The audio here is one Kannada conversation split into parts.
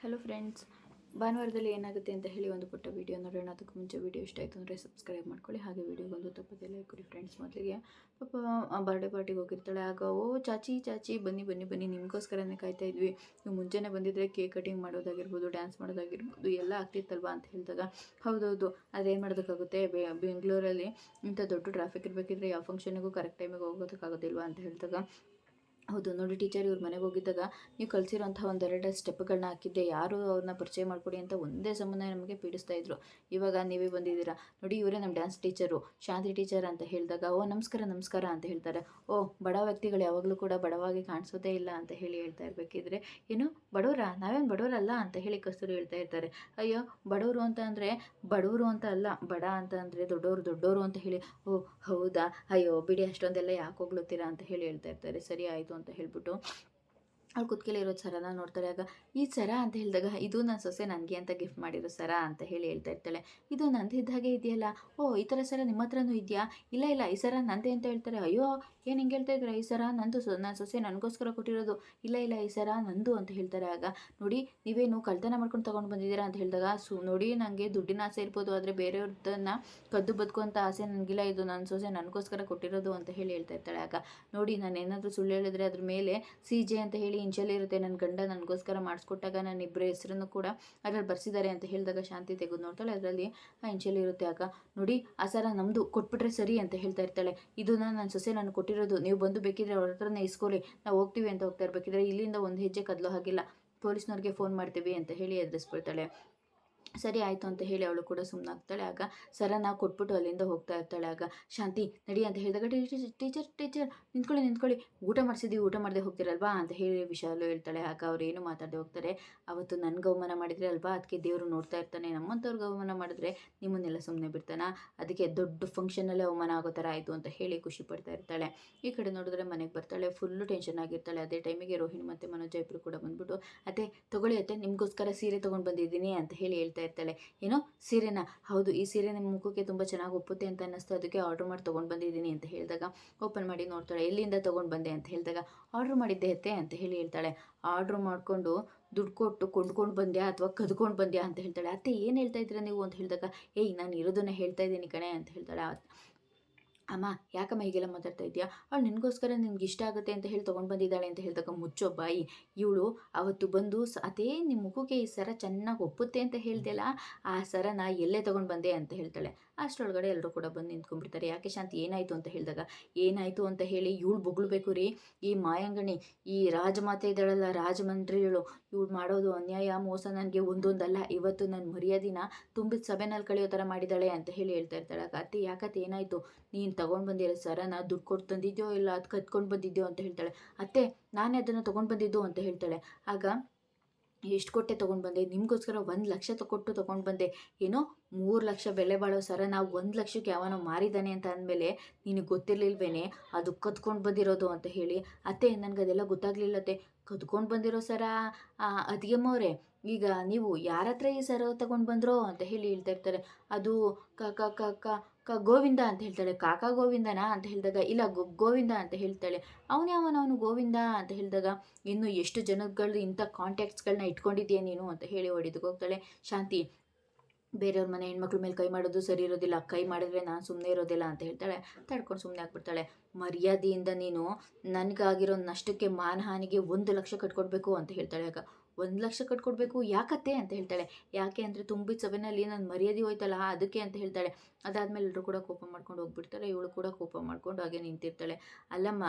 ಹಲೋ ಫ್ರೆಂಡ್ಸ್, ಭಾನುವಾರದಲ್ಲಿ ಏನಾಗುತ್ತೆ ಅಂತ ಹೇಳಿ ಒಂದು ಪುಟ್ಟ ವೀಡಿಯೋ ನೋಡೋಣ. ಅದಕ್ಕೂ ಮುಂಚೆ ವೀಡಿಯೋ ಇಷ್ಟ ಆಯಿತು ಅಂದರೆ ಸಬ್ಸ್ಕ್ರೈಬ್ ಮಾಡ್ಕೊಳ್ಳಿ. ಹಾಗೆ ವೀಡಿಯೋಗೊಂದು ತಪ್ಪದೆ ಲೈಕ್ ಕೊಡಿ ಫ್ರೆಂಡ್ಸ್. ಮೊದಲಿಗೆ ಪಾಪ ಬರ್ಡೇ ಪಾರ್ಟಿಗೆ ಹೋಗಿರ್ತಾಳೆ. ಆಗ ಚಾಚಿ ಚಾಚಿ ಬನ್ನಿ ಬನ್ನಿ ಬನ್ನಿ, ನಿಮಗೋಸ್ಕರನೇ ಕಾಯ್ತಾ ಇದ್ವಿ, ನೀವು ಮುಂಚೆನೇ ಬಂದಿದ್ದರೆ ಕೇಕ್ ಕಟಿಂಗ್ ಮಾಡೋದಾಗಿರ್ಬೋದು, ಡ್ಯಾನ್ಸ್ ಮಾಡೋದಾಗಿರ್ಬೋದು ಎಲ್ಲ ಆಗ್ತಿತ್ತಲ್ವಾ ಅಂತ ಹೇಳಿದಾಗ, ಹೌದೌದು ಅದೇನು ಮಾಡೋದಕ್ಕಾಗುತ್ತೆ, ಬೆಂಗಳೂರಲ್ಲಿ ಇಂಥ ದೊಡ್ಡ ಟ್ರಾಫಿಕ್ ಇರಬೇಕಿದ್ರೆ ಯಾವ ಫಂಕ್ಷನಿಗೂ ಕರೆಕ್ಟ್ ಟೈಮಿಗೆ ಹೋಗೋದಕ್ಕಾಗೋದಿಲ್ವಾ ಅಂತ ಹೇಳಿದಾಗ, ಹೌದು ನೋಡಿ ಟೀಚರ್ ಇವ್ರ ಮನೆಗೆ ಹೋಗಿದ್ದಾಗ ನೀವು ಕಲಿಸಿರೋಂಥ ಒಂದೆರಡು ಸ್ಟೆಪ್ಗಳನ್ನ ಹಾಕಿದ್ದೆ, ಯಾರು ಅವ್ರನ್ನ ಪರಿಚಯ ಮಾಡಿಕೊಡಿ ಅಂತ ಒಂದೇ ಸಂಬಂಧ ನಮಗೆ ಪೀಡಿಸ್ತಾ ಇದ್ರು. ಇವಾಗ ನೀವೇ ಬಂದಿದ್ದೀರಾ ನೋಡಿ, ಇವರೇ ನಮ್ಮ ಡ್ಯಾನ್ಸ್ ಟೀಚರು ಶಾಂತಿ ಟೀಚರ್ ಅಂತ ಹೇಳಿದಾಗ, ನಮಸ್ಕಾರ ನಮಸ್ಕಾರ ಅಂತ ಹೇಳ್ತಾರೆ. ಬಡ ವ್ಯಕ್ತಿಗಳು ಯಾವಾಗಲೂ ಕೂಡ ಬಡವಾಗಿ ಕಾಣಿಸೋದೇ ಇಲ್ಲ ಅಂತ ಹೇಳಿ ಹೇಳ್ತಾ ಇರಬೇಕಿದ್ರೆ, ಏನು ಬಡವರ, ನಾವೇನು ಬಡವರಲ್ಲ ಅಂತ ಹೇಳಿ ಕಸ್ತೂರಿ ಹೇಳ್ತಾ ಇರ್ತಾರೆ. ಅಯ್ಯೋ ಬಡವರು ಅಂತ ಅಂದರೆ ಬಡವರು ಅಂತ ಅಲ್ಲ, ಬಡ ಅಂತ ಅಂದರೆ ದೊಡ್ಡವರು ದೊಡ್ಡವರು ಅಂತ ಹೇಳಿ. ಹೌದಾ, ಅಯ್ಯೋ ಬಿಡಿ ಅಷ್ಟೊಂದೆಲ್ಲ ಯಾಕೆ ಹೋಗ್ಲತ್ತೀರಾ ಅಂತ ಹೇಳಿ ಹೇಳ್ತಾ ಇರ್ತಾರೆ. ಸರಿ ಆಯಿತು ಅಂತ ಹೇಳ್ಬಿಟ್ಟು ಅವ್ಳು ಕುತ್ಕೆಲೆ ಇರೋದು ಸರನ ನೋಡ್ತಾರೆ. ಆಗ ಈ ಸರ ಅಂತ ಹೇಳಿದಾಗ, ಇದು ನನ್ನ ಸೊಸೆ ನನಗೆ ಅಂತ ಗಿಫ್ಟ್ ಮಾಡಿರೋ ಸರ ಅಂತ ಹೇಳಿ ಹೇಳ್ತಾ ಇರ್ತಾಳೆ. ಇದು ನಂದಿದ್ದ ಹಾಗೆ ಇದೆಯಲ್ಲ, ಈ ಥರ ಸರ ನಿಮ್ಮ ಹತ್ರನೂ ಇದೆಯಾ? ಇಲ್ಲ ಇಲ್ಲ ಈ ಸರ ನಂದೇ ಅಂತ ಹೇಳ್ತಾರೆ. ಅಯ್ಯೋ ಏನು ಹಿಂಗೆ ಹೇಳ್ತಾ ಇದ್ರೆ, ಈ ಸರ ನಂದು, ನನ್ನ ಸೊಸೆ ನನಗೋಸ್ಕರ ಕೊಟ್ಟಿರೋದು. ಇಲ್ಲ ಇಲ್ಲ ಈ ಸರ ನಂದು ಅಂತ ಹೇಳ್ತಾರೆ. ಆಗ ನೋಡಿ ನೀವೇನು ಕಳ್ತನ ಮಾಡ್ಕೊಂಡು ತೊಗೊಂಡು ಬಂದಿದ್ದೀರಾ ಅಂತ ಹೇಳಿದಾಗ, ನೋಡಿ ನನಗೆ ದುಡ್ಡಿನ ಆಸೆ ಇರ್ಬೋದು, ಆದರೆ ಬೇರೆಯವ್ರದನ್ನ ಕದ್ದು ಬದುಕುವಂಥ ಆಸೆ ನನಗಿಲ್ಲ, ಇದು ನನ್ನ ಸೊಸೆ ನನಗೋಸ್ಕರ ಕೊಟ್ಟಿರೋದು ಅಂತ ಹೇಳಿ ಹೇಳ್ತಾ ಇರ್ತಾಳೆ. ಆಗ ನೋಡಿ ನಾನು ಏನಾದರೂ ಸುಳ್ಳು ಹೇಳಿದ್ರೆ ಅದ್ರ ಮೇಲೆ CJ ಅಂತ ಹೇಳಿ ಇಂಚಲ್ಲಿ ಇರುತ್ತೆ, ನನ್ನ ಗಂಡ ನನಗೋಸ್ಕರ ಮಾಡಿಸ್ಕೊಟ್ಟಾಗ ನನ್ನ ಇಬ್ಬರ ಹೆಸರನ್ನು ಕೂಡ ಅದರಲ್ಲಿ ಬರ್ಸಿದ್ದಾರೆ ಅಂತ ಹೇಳಿದಾಗ ಶಾಂತಿ ತೆಗೆದು ನೋಡ್ತಾಳೆ, ಅದರಲ್ಲಿ ಆ ಇಂಚಲ್ಲಿ ಇರುತ್ತೆ. ಆಗ ನೋಡಿ ಆ ಸರ ನಮ್ಮದು, ಕೊಟ್ಬಿಟ್ರೆ ಸರಿ ಅಂತ ಹೇಳ್ತಾ ಇರ್ತಾಳೆ. ಇದು ನನ್ನ ಸೊಸೆ ನಾನು ಕೊಟ್ಟಿರೋದು, ನೀವು ಬಂದು ಬೇಕಿದ್ರೆ ಅವ್ರ ಹತ್ರನೇ ಇಸ್ಕೊಳ್ಳಿ, ನಾವು ಹೋಗ್ತೀವಿ ಅಂತ ಹೋಗ್ತಾ ಇರಬೇಕಿದ್ರೆ ಇಲ್ಲಿಂದ ಒಂದು ಹೆಜ್ಜೆ ಕದಲೋ ಹಾಗಿಲ್ಲ, ಪೊಲೀಸ್ನವ್ರಿಗೆ ಫೋನ್ ಮಾಡ್ತೀವಿ ಅಂತ ಹೇಳಿ ಎದುರಿಸ್ಬಿಡ್ತಾಳೆ. ಸರಿ ಆಯಿತು ಅಂತ ಹೇಳಿ ಅವಳು ಕೂಡ ಸುಮ್ಮನಾಗ್ತಾಳೆ. ಆಗ ಸರನ ಕೊಟ್ಬಿಟ್ಟು ಅಲ್ಲಿಂದ ಹೋಗ್ತಾ ಇರ್ತಾಳೆ. ಆಗ ಶಾಂತಿ ನಡಿ ಅಂತ ಹೇಳಿದಾಗ, ಟೀಚರ್ ಟೀಚರ್ ನಿಂತ್ಕೊಳ್ಳಿ, ಊಟ ಮಾಡಿಸಿದ್ದೀವಿ, ಊಟ ಮಾಡದೆ ಹೋಗ್ತಿರಲ್ವಾ ಅಂತ ಹೇಳಿ ವಿಶಾಲು ಹೇಳ್ತಾಳೆ. ಆಗ ಅವ್ರು ಏನು ಮಾತಾಡದೆ ಹೋಗ್ತಾರೆ. ಅವತ್ತು ನನಗೆ ಅವಮಾನ ಮಾಡಿದರೆ ಅಲ್ವಾ, ಅದಕ್ಕೆ ದೇವರು ನೋಡ್ತಾ ಇರ್ತಾನೆ, ನಮ್ಮಂಥವ್ರಿಗೆ ಅವಮಾನ ಮಾಡಿದ್ರೆ ನಿಮ್ಮನ್ನೆಲ್ಲ ಸುಮ್ಮನೆ ಬಿಡ್ತಾನ, ಅದಕ್ಕೆ ದೊಡ್ಡ ಫಂಕ್ಷನಲ್ಲೇ ಅವಮಾನ ಆಗೋ ಥರ ಆಯಿತು ಅಂತ ಹೇಳಿ ಖುಷಿ ಪಡ್ತಾ ಇರ್ತಾಳೆ. ಈ ಕಡೆ ನೋಡಿದ್ರೆ ಮನೆಗೆ ಬರ್ತಾಳೆ, ಫುಲ್ಲು ಟೆನ್ಷನ್ ಆಗಿರ್ತಾಳೆ. ಅದೇ ಟೈಮಿಗೆ ರೋಹಿಣಿ ಮತ್ತು ಮನೋಜ ಇಬ್ಬರು ಕೂಡ ಬಂದ್ಬಿಟ್ಟು, ಅತ್ತೆ ತಗೊಳ್ಳಿ ಅತ್ತೆ, ನಿಮಗೋಸ್ಕರ ಸೀರೆ ತೊಗೊಂಡು ಬಂದಿದ್ದೀನಿ ಅಂತ ಹೇಳಿ ಹೇಳ್ತಾ ಇರ್ತಾಳೆ. ಏನೋ ಸೀರೆನಾ? ಹೌದು ಈ ಸೀರೆ ನಿಮ್ಮ ಮುಖಕ್ಕೆ ತುಂಬ ಚೆನ್ನಾಗಿ ಒಪ್ಪುತ್ತೆ ಅಂತ ಅನ್ನಿಸ್ತು, ಅದಕ್ಕೆ ಆರ್ಡ್ರ್ ಮಾಡಿ ತೊಗೊಂಡು ಬಂದಿದ್ದೀನಿ ಅಂತ ಹೇಳಿದಾಗ, ಓಪನ್ ಮಾಡಿ ನೋಡ್ತಾಳೆ. ಎಲ್ಲಿಂದ ತೊಗೊಂಡು ಬಂದೆ ಅಂತ ಹೇಳಿದಾಗ, ಆರ್ಡ್ರ್ ಮಾಡಿದ್ದೆ ಅತ್ತೆ ಅಂತ ಹೇಳಿ ಹೇಳ್ತಾಳೆ. ಆರ್ಡ್ರ್ ಮಾಡಿಕೊಂಡು ದುಡ್ಡು ಕೊಟ್ಟು ಕೊಂಡ್ಕೊಂಡು ಬಂದ್ಯಾ ಅಥವಾ ಕದ್ಕೊಂಡು ಬಂದ್ಯಾ ಅಂತ ಹೇಳ್ತಾಳೆ. ಅತ್ತೆ ಏನು ಹೇಳ್ತಾ ಇದ್ದೀರಾ ನೀವು ಅಂತ ಹೇಳಿದಾಗ, ನಾನು ಇರೋದನ್ನೇ ಹೇಳ್ತಾ ಇದ್ದೀನಿ ಕಣೆ ಅಂತ ಹೇಳ್ತಾಳೆ. ಅಮ್ಮ ಯಾಕಮ್ಮ ಹೀಗೆಲ್ಲ ಮಾತಾಡ್ತಾ ಇದೆಯಾ, ಅವಳು ನಿನಗೋಸ್ಕರ ನಿನ್ಗೆ ಇಷ್ಟ ಆಗುತ್ತೆ ಅಂತ ಹೇಳಿ ತೊಗೊಂಡು ಬಂದಿದ್ದಾಳೆ ಅಂತ ಹೇಳಿದಾಗ, ಮುಚ್ಚೋ ಬಾಯಿ, ಇವಳು ಅವತ್ತು ಬಂದು ಅದೇ ನಿಮ್ಮ ಮುಖಕ್ಕೆ ಈ ಸರ ಚೆನ್ನಾಗಿ ಒಪ್ಪುತ್ತೆ ಅಂತ ಹೇಳ್ದೆಲ್ಲ, ಆ ಸರನ ಎಲ್ಲೇ ತೊಗೊಂಡು ಬಂದೆ ಅಂತ ಹೇಳ್ತಾಳೆ. ಅಷ್ಟರೊಳಗಡೆ ಎಲ್ಲರೂ ಕೂಡ ಬಂದು ನಿಂತ್ಕೊಂಡ್ಬಿಡ್ತಾರೆ. ಯಾಕೆ ಶಾಂತಿ ಏನಾಯಿತು ಅಂತ ಹೇಳಿದಾಗ, ಏನಾಯಿತು ಅಂತ ಹೇಳಿ ಇವಳು ಬೊಗಳ್ಬೇಕು ರೀ, ಈ ಮಾಯಂಗಣಿ, ಈ ರಾಜಮಾತೆ ಇದ್ದಾಳಲ್ಲ ರಾಜಮಂತ್ರಿಗಳು, ಇವಳು ಮಾಡೋದು ಅನ್ಯಾಯ ಮೋಸ ನನಗೆ ಒಂದೊಂದಲ್ಲ, ಇವತ್ತು ನನ್ನ ಮರ್ಯಾದಿನ ತುಂಬಿದ ಸಭೆನಲ್ಲಿ ಕಳೆಯೋ ಥರ ಮಾಡಿದ್ದಾಳೆ ಅಂತ ಹೇಳಿ ಹೇಳ್ತಾ ಇರ್ತಾಳೆ. ಅತ್ತೆ ಯಾಕತ್ತೆ ಏನಾಯಿತು, ನೀನು ತೊಗೊಂಡು ಬಂದಿರೋ ಸರನ ದುಡ್ಡು ಕೊಟ್ಟು ತಂದಿದ್ಯೋ ಇಲ್ಲ ಅದು ಕತ್ಕೊಂಡು ಬಂದಿದ್ಯೋ ಅಂತ ಹೇಳ್ತಾಳೆ. ಅತ್ತೆ ನಾನೇ ಅದನ್ನು ತೊಗೊಂಡು ಬಂದಿದ್ದು ಅಂತ ಹೇಳ್ತಾಳೆ. ಆಗ ಎಷ್ಟು ಕೊಟ್ಟೆ ತೊಗೊಂಡು ಬಂದೆ, ನಿಮಗೋಸ್ಕರ 1,00,000 ಕೊಟ್ಟು ತೊಗೊಂಡು ಬಂದೆ, ಏನೋ 3,00,000 ಬೆಲೆ ಬಾಳೋ ಸರನ 1,00,000ಕ್ಕೆ ಯಾವನೋ ಮಾರಿದ್ದಾನೆ ಅಂತ ಅಂದಮೇಲೆ ನಿನಗೆ ಗೊತ್ತಿರಲಿಲ್ವೇನೆ ಅದು ಕದ್ಕೊಂಡು ಬಂದಿರೋದು ಅಂತ ಹೇಳಿ. ಅತ್ತೆ ನನಗೆ ಅದೆಲ್ಲ ಗೊತ್ತಾಗಲಿಲ್ಲತ್ತೆ, ಕದ್ಕೊಂಡು ಬಂದಿರೋ ಸರ ಅತ್ತಿಗೆಮ್ಮವ್ರೆ, ಈಗ ನೀವು ಯಾರ ಹತ್ರ ಈ ಸರ ತೊಗೊಂಡು ಬಂದ್ರೋ ಅಂತ ಹೇಳಿ ಹೇಳ್ತಾ ಇರ್ತಾರೆ. ಅದು ಕ ಕ ಕ ಕ ಕ ಗೋವಿಂದ ಅಂತ ಹೇಳ್ತಾಳೆ. ಕಾಕಾ ಗೋವಿಂದನಾ ಅಂತ ಹೇಳಿದಾಗ, ಇಲ್ಲ ಗೋವಿಂದ ಅಂತ ಹೇಳ್ತಾಳೆ. ಅವನು ಗೋವಿಂದ ಅಂತ ಹೇಳಿದಾಗ, ಇನ್ನು ಎಷ್ಟು ಜನಗಳು ಇಂಥ ಕಾಂಟ್ಯಾಕ್ಟ್ಸ್ಗಳನ್ನ ಇಟ್ಕೊಂಡಿದ್ದೀಯ ನೀನು ಅಂತ ಹೇಳಿ ಹೊಡಿದಕ್ಕೆ ಹೋಗ್ತಾಳೆ. ಶಾಂತಿ ಬೇರೆಯವ್ರ ಮನೆ ಹೆಣ್ಮಕ್ಳ ಮೇಲೆ ಕೈ ಮಾಡೋದು ಸರಿ ಇರೋದಿಲ್ಲ, ಕೈ ಮಾಡಿದ್ರೆ ನಾನು ಸುಮ್ಮನೆ ಇರೋದಿಲ್ಲ ಅಂತ ಹೇಳ್ತಾಳೆ. ತಡ್ಕೊಂಡು ಸುಮ್ಮನೆ ಆಗ್ಬಿಡ್ತಾಳೆ. ಮರ್ಯಾದೆಯಿಂದ ನೀನು ನನಗಾಗಿರೋ ನಷ್ಟಕ್ಕೆ ಮಾನಹಾನಿಗೆ 1,00,000 ಕಟ್ಕೊಡ್ಬೇಕು ಅಂತ ಹೇಳ್ತಾಳೆ. ಆಗ 1,00,000 ಕಟ್ಕೊಡ್ಬೇಕು ಯಾಕತ್ತೆ ಅಂತ ಹೇಳ್ತಾಳೆ. ಯಾಕೆ ಅಂದರೆ ತುಂಬಿದ ಸಭೆಯಲ್ಲಿ ನನ್ನ ಮರ್ಯಾದೆ ಹೋಯ್ತಲ್ಲ ಅದಕ್ಕೆ ಅಂತ ಹೇಳ್ತಾಳೆ. ಅದಾದಮೇಲೆ ಎಲ್ಲರೂ ಕೂಡ ಕೋಪ ಮಾಡ್ಕೊಂಡು ಹೋಗ್ಬಿಡ್ತಾರೆ. ಇವಳು ಕೂಡ ಕೋಪ ಮಾಡ್ಕೊಂಡು ಹಾಗೆ ನಿಂತಿರ್ತಾಳೆ. ಅಲ್ಲಮ್ಮ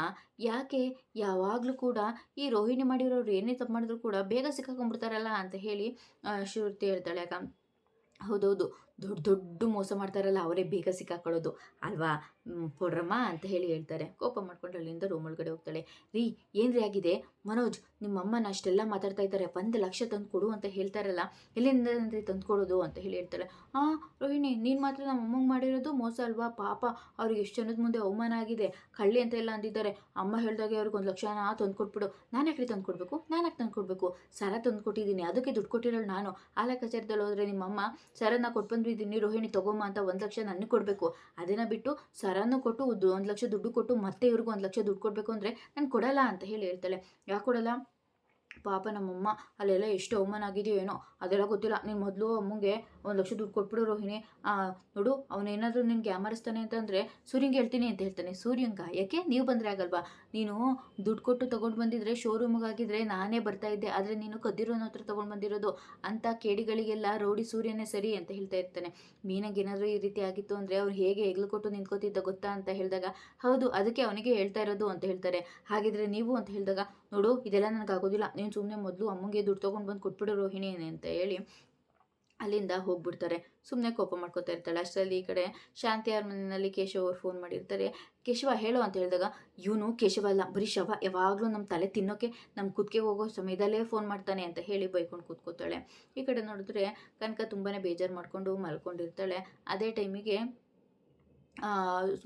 ಯಾಕೆ ಯಾವಾಗಲೂ ಕೂಡ ಈ ರೋಹಿಣಿ ಮಾಡಿರೋರು ಏನೇ ತಪ್ಪು ಮಾಡಿದ್ರು ಕೂಡ ಬೇಗ ಸಿಕ್ಕಾಕೊಂಡ್ಬಿಡ್ತಾರಲ್ಲ ಅಂತ ಹೇಳಿ ಶ್ರುತಿ ಹೇಳ್ತಾಳೆ. ಯಾಕ ಹೌದೌದು, ದೊಡ್ಡ ದೊಡ್ಡ ಮೋಸ ಮಾಡ್ತಾರಲ್ಲ ಅವರೇ ಬೇಗ ಸಿಕ್ಕಾಕೊಳ್ಳೋದು ಅಲ್ವಾ ಕೊಡ್ರಮ್ಮ ಅಂತ ಹೇಳಿ ಹೇಳ್ತಾರೆ. ಕೋಪ ಮಾಡ್ಕೊಂಡು ಅಲ್ಲಿಂದ ರೂಮ್ ಒಳಗಡೆ ಹೋಗ್ತಾಳೆ. ರೀ ಏನ್ರಿ ಆಗಿದೆ, ಮನೋಜ್ ನಿಮ್ಮಮ್ಮನ ಅಷ್ಟೆಲ್ಲ ಮಾತಾಡ್ತಾ ಇದ್ದಾರೆ, 1,00,000 ತಂದು ಕೊಡು ಅಂತ ಹೇಳ್ತಾರಲ್ಲ, ಎಲ್ಲಿಂದ ತಂದು ಕೊಡೋದು ಅಂತ ಹೇಳಿ ಹೇಳ್ತಾಳೆ. ರೋಹಿಣಿ ನೀನು ಮಾತ್ರ ನಮ್ಮ ಅಮ್ಮಂಗೆ ಮಾಡಿರೋದು ಮೋಸ ಅಲ್ವಾ, ಪಾಪ ಅವ್ರಿಗೆ ಎಷ್ಟು ಜನದ ಮುಂದೆ ಅವಮಾನ ಆಗಿದೆ, ಕಳ್ಳಿ ಅಂತ ಎಲ್ಲ ಅಂದಿದ್ದಾರೆ, ಅಮ್ಮ ಹೇಳಿದಾಗೆ ಅವ್ರಿಗೆ 1,00,000 ತಂದು ಕೊಟ್ಬಿಡು. ನಾನು ಯಾಕೆ ತಂದು ಕೊಡಬೇಕು, ನಾನು ಯಾಕೆ ತಂದು ಕೊಡಬೇಕು, ಸರ ತಂದು ಕೊಟ್ಟಿದ್ದೀನಿ, ಅದಕ್ಕೆ ದುಡ್ಡು ಕೊಟ್ಟಿರೋಳು ನಾನು. ಆಲ ಕಚೇರಿದಲ್ಲಿ ಹೋದರೆ ನಿಮ್ಮಮ್ಮ ಸರನ ಕೊಟ್ಟು ಬಂದಿದ್ದೀನಿ ರೋಹಿಣಿ ತೊಗೊಮ್ಮ ಅಂತ 1,00,000 ನನಗೆ ಕೊಡಬೇಕು, ಅದನ್ನು ಬಿಟ್ಟು ಸರನ್ನು ಕೊಟ್ಟು 1,00,000 ದುಡ್ಡು ಕೊಟ್ಟು ಮತ್ತೆ ಇವ್ರಿಗೆ 1,00,000 ದುಡ್ಡು ಕೊಡಬೇಕು ಅಂದರೆ ನಾನು ಕೊಡಲ್ಲ ಅಂತ ಹೇಳಿ ಹೇಳ್ತಾಳೆ. ಯಾಕೆ ಕೊಡಲ್ಲ, ಪಾಪ ನಮ್ಮಮ್ಮ ಅಲ್ಲೆಲ್ಲ ಎಷ್ಟು ಅವಮಾನ ಆಗಿದೆಯೋ ಏನೋ ಅದೆಲ್ಲ ಗೊತ್ತಿಲ್ಲ. ನೀನು ಮೊದಲು ಅಮ್ಮಂಗೆ 1,00,000 ದುಡ್ಡು ಕೊಟ್ಬಿಡು ರೋಹಿಣಿ. ನೋಡು ಅವನೇನಾದರೂ ನಿನ್ಗೆ ಯಾಮಾರಿಸ್ತಾನೆ ಅಂತಂದರೆ ಸೂರ್ಯಂಗೆ ಹೇಳ್ತೀನಿ ಅಂತ ಹೇಳ್ತಾನೆ. ಸೂರ್ಯಂಗ ಯಾಕೆ ನೀವು ಬಂದರೆ ಆಗಲ್ವಾ? ನೀನು ದುಡ್ಡು ಕೊಟ್ಟು ತೊಗೊಂಡು ಬಂದಿದ್ರೆ ಶೋರೂಮ್ಗಾಗಿದ್ರೆ ನಾನೇ ಬರ್ತಾ ಇದ್ದೆ, ಆದರೆ ನೀನು ಕದ್ದಿರೋನ ಹತ್ರ ತೊಗೊಂಡು ಬಂದಿರೋದು ಅಂಥ ಕೇಡಿಗಳಿಗೆಲ್ಲ ರೌಡಿ ಸೂರ್ಯನೇ ಸರಿ ಅಂತ ಹೇಳ್ತಾ ಇರ್ತಾನೆ. ಮೀನಂಗೆ ಏನಾದರೂ ಈ ರೀತಿ ಆಗಿತ್ತು ಅಂದರೆ ಅವ್ರು ಹೇಗೆ ಹೆಗ್ಲು ಕೊಟ್ಟು ನಿಂತ್ಕೋತಿದ್ದ ಗೊತ್ತಾ ಅಂತ ಹೇಳಿದಾಗ, ಹೌದು ಅದಕ್ಕೆ ಅವನಿಗೆ ಹೇಳ್ತಾ ಇರೋದು ಅಂತ ಹೇಳ್ತಾರೆ. ಹಾಗಿದ್ರೆ ನೀವು ಅಂತ ಹೇಳಿದಾಗ, ನೋಡು ಇದೆಲ್ಲ ನನಗಾಗೋದಿಲ್ಲ, ನೀನು ಸುಮ್ಮನೆ ಮೊದಲು ಅಮ್ಮಂಗೆ ದುಡ್ಡು ತೊಗೊಂಡು ಬಂದು ಕೊಟ್ಬಿಡು ರೋಹಿಣಿ ಅಂತ ಹೇಳಿ ಅಲ್ಲಿಂದ ಹೋಗ್ಬಿಡ್ತಾರೆ. ಸುಮ್ಮನೆ ಕೋಪ ಮಾಡ್ಕೊತಾ ಇರ್ತಾಳೆ. ಅಷ್ಟರಲ್ಲಿ ಈ ಕಡೆ ಶಾಂತಿ ಅವ್ರ ಮನೆಯಲ್ಲಿ ಕೇಶವ್ ಅವ್ರು ಫೋನ್ ಮಾಡಿರ್ತಾರೆ. ಕೇಶವ ಹೇಳು ಅಂತ ಹೇಳಿದಾಗ, ಇವನು ಕೇಶವ ಅಲ್ಲ ಬರೀ ಶವ, ಯಾವಾಗಲೂ ನಮ್ಮ ತಲೆ ತಿನ್ನೋಕ್ಕೆ ನಮ್ಮ ಕುತ್ತಿಗೆ ಹೋಗೋ ಸಮಯದಲ್ಲೇ ಫೋನ್ ಮಾಡ್ತಾನೆ ಅಂತ ಹೇಳಿ ಬೈಕೊಂಡು ಕೂತ್ಕೋತಾಳೆ. ಈ ಕಡೆ ನೋಡಿದ್ರೆ ಕನಕ ತುಂಬಾ ಬೇಜಾರು ಮಾಡಿಕೊಂಡು ಮಲ್ಕೊಂಡಿರ್ತಾಳೆ. ಅದೇ ಟೈಮಿಗೆ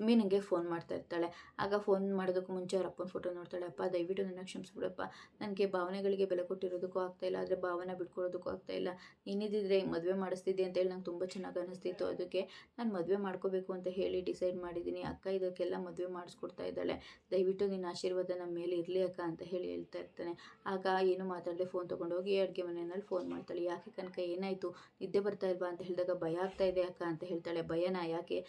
ಮೀನಿಗೆ ಫೋನ್ ಮಾಡ್ತಾ ಇರ್ತಾಳೆ. ಆಗ ಫೋನ್ ಮಾಡೋದಕ್ಕೂ ಮುಂಚೆ ಅವ್ರ ಅಪ್ಪನ ಫೋಟೋ ನೋಡ್ತಾಳೆ. ಅಪ್ಪ ದಯವಿಟ್ಟು ನನ್ನ ಕ್ಷಮಿಸ್ಬಿಡಪ್ಪ, ನನಗೆ ಭಾವನೆಗಳಿಗೆ ಬೆಲೆ ಕೊಟ್ಟಿರೋದಕ್ಕೂ ಆಗ್ತಾಯಿಲ್ಲ, ಆದರೆ ಭಾವನೆ ಬಿಟ್ಕೊಡೋದಕ್ಕೂ ಆಗ್ತಾಯಿಲ್ಲ. ನೀನಿದ್ದಿದ್ರೆ ಮದುವೆ ಮಾಡಿಸ್ತಿದ್ದೆ ಅಂತೇಳಿ ನಂಗೆ ತುಂಬ ಚೆನ್ನಾಗಿ ಅನ್ನಿಸ್ತಿತ್ತು, ಅದಕ್ಕೆ ನಾನು ಮದುವೆ ಮಾಡ್ಕೋಬೇಕು ಅಂತ ಹೇಳಿ ಡಿಸೈಡ್ ಮಾಡಿದ್ದೀನಿ. ಅಕ್ಕ ಇದಕ್ಕೆಲ್ಲ ಮದುವೆ ಮಾಡಿಸ್ಕೊಡ್ತಾ ಇದ್ದಾಳೆ, ದಯವಿಟ್ಟು ನಿನ್ನ ಆಶೀರ್ವಾದ ನಮ್ಮ ಮೇಲೆ ಇರಲಿ ಅಕ್ಕ ಅಂತ ಹೇಳಿ ಹೇಳ್ತಾ ಇರ್ತಾನೆ. ಆಗ ಏನು ಮಾತಾಡದೆ ಫೋನ್ ತೊಗೊಂಡೋಗಿ ಅಡುಗೆ ಮನೆಯಲ್ಲಿ ಫೋನ್ ಮಾಡ್ತಾಳೆ. ಯಾಕೆ ಕನಕ ಏನಾಯಿತು, ನಿದ್ದೆ ಬರ್ತಾ ಇಲ್ವಾ ಅಂತ ಹೇಳಿದಾಗ, ಭಯ ಆಗ್ತಾ ಇದೆ ಅಕ್ಕ ಅಂತ ಹೇಳ್ತಾಳೆ. ಭಯನಾ ಯಾಕೆ?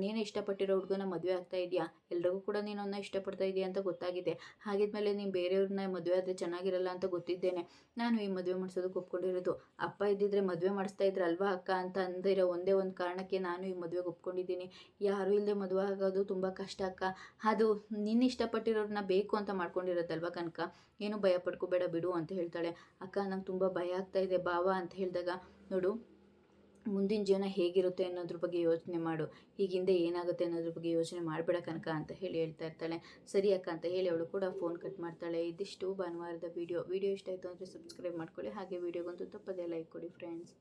ನೀನೇ ಇಷ್ಟಪಟ್ಟಿರೋ ಹುಡುಗನ ಮದುವೆ ಆಗ್ತಾ ಇದೆಯಾ, ಎಲ್ರಿಗೂ ಕೂಡ ನೀನು ಅವನ್ನ ಇಷ್ಟಪಡ್ತಾ ಇದೆಯಾ ಅಂತ ಗೊತ್ತಾಗಿದೆ. ಹಾಗಿದ್ಮೇಲೆ ನೀನು ಬೇರೆಯವ್ರನ್ನ ಮದುವೆ ಆದರೆ ಚೆನ್ನಾಗಿರಲ್ಲ ಅಂತ ಗೊತ್ತಿದ್ದೇನೆ ನಾನು ಈ ಮದುವೆ ಮಾಡಿಸೋದಕ್ಕೆ ಒಪ್ಕೊಂಡಿರೋದು. ಅಪ್ಪ ಇದ್ದಿದ್ರೆ ಮದುವೆ ಮಾಡಿಸ್ತಾ ಇದ್ರೆ ಅಲ್ವಾ ಅಕ್ಕ ಅಂತ ಅಂದಿರೋ ಒಂದೇ ಒಂದು ಕಾರಣಕ್ಕೆ ನಾನು ಈ ಮದುವೆಗೆ ಒಪ್ಕೊಂಡಿದ್ದೀನಿ. ಯಾರೂ ಇಲ್ಲದೆ ಮದುವೆ ಆಗೋದು ತುಂಬ ಕಷ್ಟ ಅಕ್ಕ, ಅದು ನಿನ್ನ ಇಷ್ಟಪಟ್ಟಿರೋರನ್ನ ಬೇಕು ಅಂತ ಮಾಡ್ಕೊಂಡಿರೋದಲ್ವ ಕನಕ, ಏನು ಭಯ ಪಡ್ಕೋಬೇಡ ಬಿಡು ಅಂತ ಹೇಳ್ತಾಳೆ. ಅಕ್ಕ ನಂಗೆ ತುಂಬ ಭಯ ಆಗ್ತಾ ಇದೆ ಭಾವ ಅಂತ ಹೇಳಿದಾಗ, ನೋಡು ಮುಂದಿನ ಜೀವನ ಹೇಗಿರುತ್ತೆ ಅನ್ನೋದ್ರ ಬಗ್ಗೆ ಯೋಚನೆ ಮಾಡು, ಹೀಗಿಂದ ಏನಾಗುತ್ತೆ ಅನ್ನೋದ್ರ ಬಗ್ಗೆ ಯೋಚನೆ ಮಾಡಬೇಡ ಕನಕ ಅಂತ ಹೇಳಿ ಹೇಳ್ತಾ ಇರ್ತಾಳೆ. ಸರಿ ಅಕ್ಕ ಅಂತ ಹೇಳಿ ಅವಳು ಕೂಡ ಫೋನ್ ಕಟ್ ಮಾಡ್ತಾಳೆ. ಇದಿಷ್ಟು ಭಾನುವಾರದ ವಿಡಿಯೋ ಇಷ್ಟ ಆಯಿತು ಅಂದರೆ ಸಬ್ಸ್ಕ್ರೈಬ್ ಮಾಡ್ಕೊಳ್ಳಿ, ಹಾಗೆ ವಿಡಿಯೋಗಂತೂ ತಪ್ಪದೇ ಲೈಕ್ ಕೊಡಿ ಫ್ರೆಂಡ್ಸ್.